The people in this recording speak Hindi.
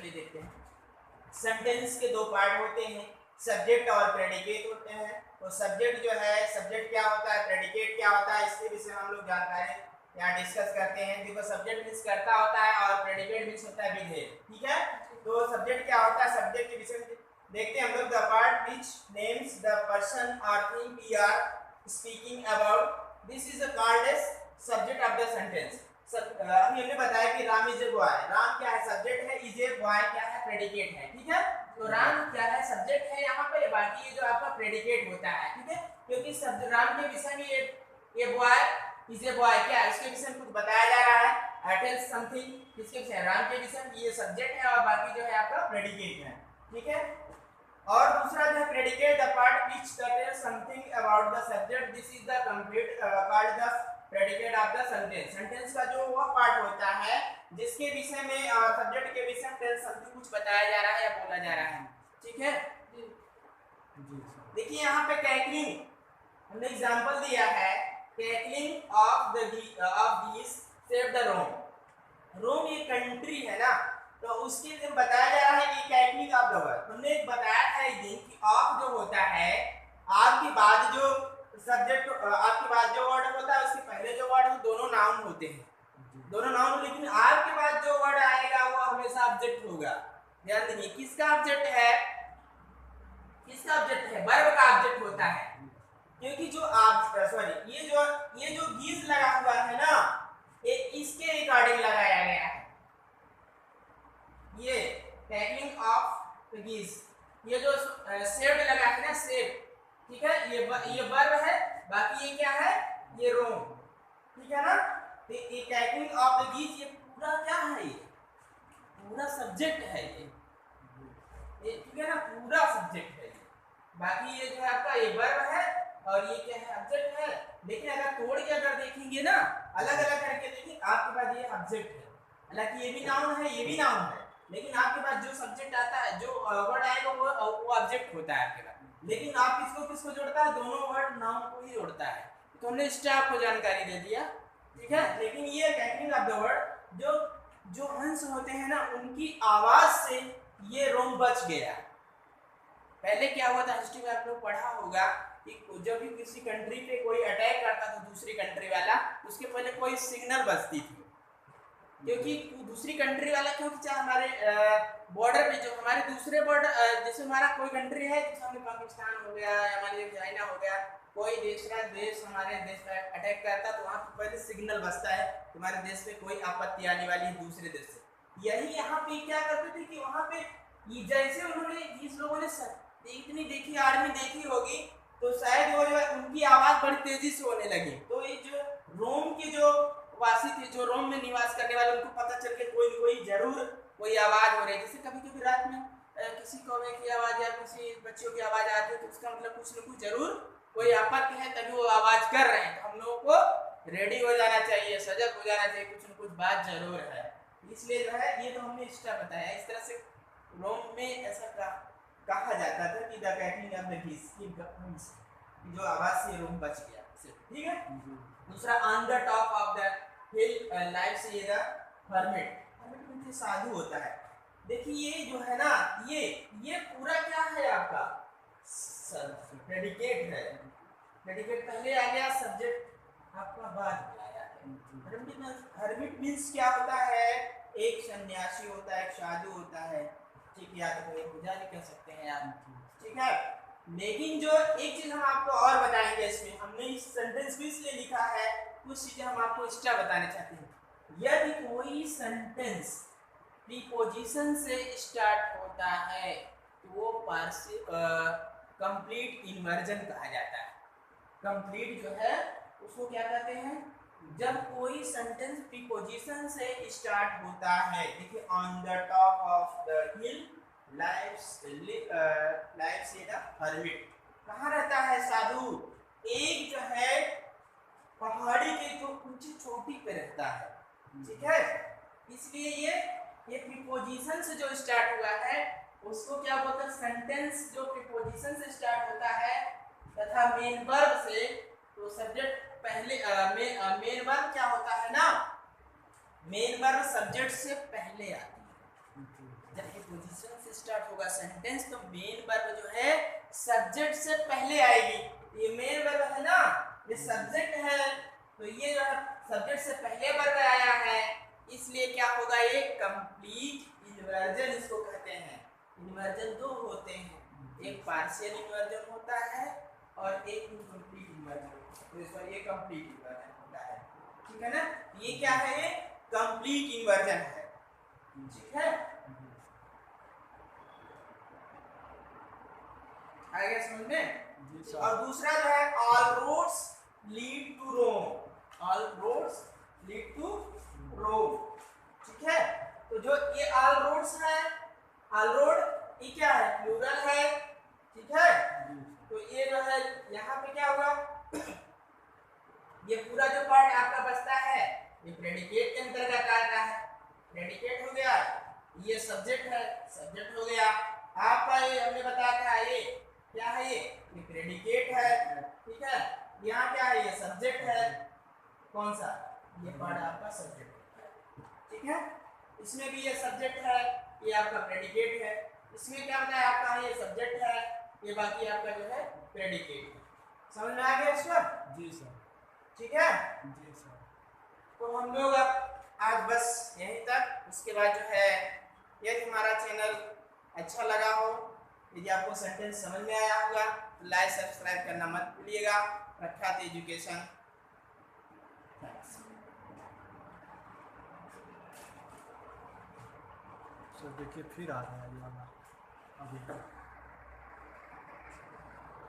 चलिए देखते हैं। सेंटेंस के दो पार्ट होते हैं, सब्जेक्ट और प्रेडिकेट होते हैं। तो सब्जेक्ट जो है, सब्जेक्ट क्या होता है, प्रेडिकेट क्या होता है, इसके विषय में हम लोग जानकारी यहाँ डिस्कस करते हैं। देखो सब्जेक्ट मीन्स करता होता है और प्रेडिकेट मीन्स होता है विधेय, ठीक है। तो सब्जेक्ट क्या होता है, सब्जेक्ट के विषय में देखते हैं हम लोग। The part which names the person और thing we are speaking about, this is called as subject of the sentence. अभी हमने बताया कि Ram is a boy, Ram क्या है, सब्जेक्ट है, इज ए बॉय क्या है, प्रेडिकेट है, ठीक है। तो राम क्या है, सब्जेक्ट है यहाँ पे, बाकी ये जो आपका प्रेडिकेट होता है, ठीक है। क्योंकि शब्द राम के विषय में ये बॉय इज ए बॉय क्या है, इसके विषय में कुछ बताया जा रहा है, टेल समथिंग, किसके विषय, राम के विषय में, ये सब्जेक्ट है और बाकी जो है आपका प्रेडिकेट है, ठीक है। और दूसरा जो है predicate, the part which tells something about the subject, this is the complete called the predicate of the sentence. Sentence का जो वह पार्ट होता है जिसके विषय में सब्जेक्ट के विषय में टेल्स समथिंग कुछ बताया जा रहा है या बोला जा रहा है, ठीक है। देखिए यहाँ पे कैकलिंग हमने एग्जांपल दिया है, कैकलिंग ऑफ दीस सेव द रोम। रोम ये कंट्री है ना, तो उसके लिए बताया जा रहा है कि कैकलिंग ऑफ द वर्ड। हमने बताया था एक दिन कि ऑफ जो होता है, आप के बाद जो सब्जेक्ट, आपके बाद जो वर्ड होता है उसके पहले जो वर्ड, दोनों नाउन होते हैं, दोनों नाउन, लेकिन आपके बाद जो वर्ड आएगा वो हमेशा ऑब्जेक्ट होगा। ध्यान दीजिए, किसका ऑब्जेक्ट है, किसका ऑब्जेक्ट है, वर्ब का ऑब्जेक्ट होता है। क्योंकि जो आप सॉरी ये जो गीज लगा हुआ है ना, ये इसके रिगार्डिंग लगाया गया है, ये टैगलिंग ऑफ गीज, ये जो सेव्ड लगा है ना, सेव, ठीक है, ये वर्ब है, बाकी ये क्या है, ये रोम, ठीक है ना। तो ये टैगलिंग ऑफ द गीज, ये पूरा क्या है, ये पूरा सब्जेक्ट है, ये ठीक है ना, पूरा सब्जेक्ट है। बाकी ये जो है आपका ये वर्ब है और ये क्या है, ऑब्जेक्ट है। लेकिन अगर तोड़ के अगर देखेंगे ना, अलग अलग करके देखेंगे, आपके पास ये ऑब्जेक्ट है, हालांकि ये भी नाउन है, ये भी नाउन है, लेकिन आपके पास जो सब्जेक्ट आता है, जो वर्ड आएगा वो ऑब्जेक्ट होता है आपके पास। लेकिन आप किसको किसको जोड़ता है, दोनों वर्ड नाउन को ही जोड़ता है। तो हमने स्टाफ को जानकारी दे दिया, ठीक है। लेकिन ये कैकलिंग ऑफ द वर्ड, जो हंस होते हैं ना, उनकी आवाज से ये रोम बच गया। पहले क्या हुआ था, हिस्ट्री में आप लोग पढ़ा होगा कि जब भी किसी कंट्री पे कोई अटैक करता था दूसरी कंट्री वाला, उसके पहले कोई सिग्नल बजती थी, क्योंकि दूसरी कंट्री वाला, क्योंकि चाहे हमारे बॉर्डर पे जो हमारे दूसरे बॉर्डर, जैसे हमारा कोई कंट्री है, जैसे हमें पाकिस्तान हो गया या हमारे चाइना हो गया, कोई दूसरा देश हमारे देश पे अटैक करता तो वहाँ पे पहले सिग्नल बजता है, तुम्हारे देश पे कोई आपत्ति आने वाली है दूसरे देश से। यही यहाँ पे क्या करते थे कि वहाँ पे जैसे उन्होंने, जिस लोगों ने इतनी देखी आर्मी देखी होगी, तो शायद वो जो है उनकी आवाज बड़ी तेजी से होने लगी। तो ये जो रोम के जो वासी थे, जो रोम में निवास करने वाले, उनको पता चल के कोई कोई जरूर कोई आवाज हो रही है। जैसे कभी कभी रात में किसी कौवे की आवाज या किसी बच्चों की आवाज आती है, तो उसका मतलब कुछ न कुछ जरूर कोई आपत्ति है, तभी वो आवाज कर रहे हैं। तो हम लोगों को रेडी हो जाना चाहिए, सजग हो जाना चाहिए, कुछ न कुछ बात जरूर है। इसलिए जो है ये तो हमने इसका बताया। इस तरह से रोम में ऐसा कहा जाता था कि द कैकलिंग ऑफ द गीज, की जो आवाज से रोम बच गया, ठीक है। दूसरा, on the top of the hill lives the hermit. Hermit मतलब साधु होता है। देखिए ये जो है ना, ये पूरा क्या है आपका, प्रेडिकेट है। प्रेडिकेट पहले आ गया, सब्जेक्ट आपका बाद में आया है। हर्मिट मीन्स क्या होता है, एक सन्यासी होता है, एक साधु होता है, ठीक है, या तो कोई पुजारी कह सकते हैं आप, ठीक है। लेकिन जो एक चीज हम आपको और बताएंगे, इसमें हमने इस सेंटेंस को इसलिए लिखा है, कुछ चीजें हम आपको एक्स्ट्रा बताना चाहते हैं। यदि कोई सेंटेंस प्रीपोजिशन से स्टार्ट होता है तो वो कंप्लीट इन्वर्जन कहा जाता है। कंप्लीट जो है उसको क्या कहते हैं, जब कोई सेंटेंस प्रीपोजिशन से स्टार्ट होता है। देखिए, on the top of the hill lives the hermit, कहाँ रहता है साधु, एक जो है पहाड़ी के जो ऊंची चोटी पे रहता है, ठीक है। इसलिए ये प्रीपोजिशन से जो स्टार्ट हुआ है उसको क्या बोलते हैं, सेंटेंस जो प्रीपोजिशन से स्टार्ट होता है तथा मेन वर्ब से, तो सब्जेक्ट पहले मेन वर्ब क्या होता है ना, मेन वर्ब सब्जेक्ट से पहले आती है। जब स्टार्ट होगा सेंटेंस तो मेन वर्ब जो है सब्जेक्ट से पहले आएगी। ये मेन वर्ब है ना, ये सब्जेक्ट है, तो ये जो है सब्जेक्ट से पहले वर्ब आया है, इसलिए क्या होगा, ये कंप्लीट इन्वर्जन इसको कहते हैं। इन्वर्जन दो होते हैं, एक पार्शियल इन्वर्जन होता है और एक इनकम्प्लीट इन्वर्जन, तो इस बार ये कंप्लीट इन्वर्जन होता है, ठीक है ना। ये क्या है, ये कंप्लीट इन्वर्जन है, ठीक है। आगे समझ में। और दूसरा जो है all roads lead to Rome, all roads lead to Rome, ठीक है। तो जो ये ऑल रोड्स है, ऑल रोड ये क्या है, प्लूरल है, ठीक है। तो ये जो है यहाँ पे क्या होगा, ये पूरा जो पार्ट आपका बचता है ये प्रेडिकेट के अंतर्गत आता है। प्रेडिकेट हो गया, ये सब्जेक्ट है, सब्जेक्ट हो गया आपका, ये हमने बताया था, ये क्या है, ये प्रेडिकेट है, ठीक है। यहाँ क्या है, ये सब्जेक्ट है, कौन सा, ये पार्ट आपका सब्जेक्ट है, ठीक है। इसमें भी ये सब्जेक्ट है, ये आपका प्रेडिकेट है, इसमें क्या होता है आपका, ये सब्जेक्ट है, ये बाकी आपका जो है प्रेडिकेट है। समझ में आ गया इसका? जी सर। ठीक है जी सर। तो हम लोग आज बस यहीं तक। उसके बाद जो है यदि हमारा चैनल अच्छा लगा हो, यदि आपको सेंटेंस समझ में आया होगा तो लाइक सब्सक्राइब करना मत भूलिएगा। प्रख्यात एजुकेशन। सर देखिए फिर आ रहा है ये वाला अभी।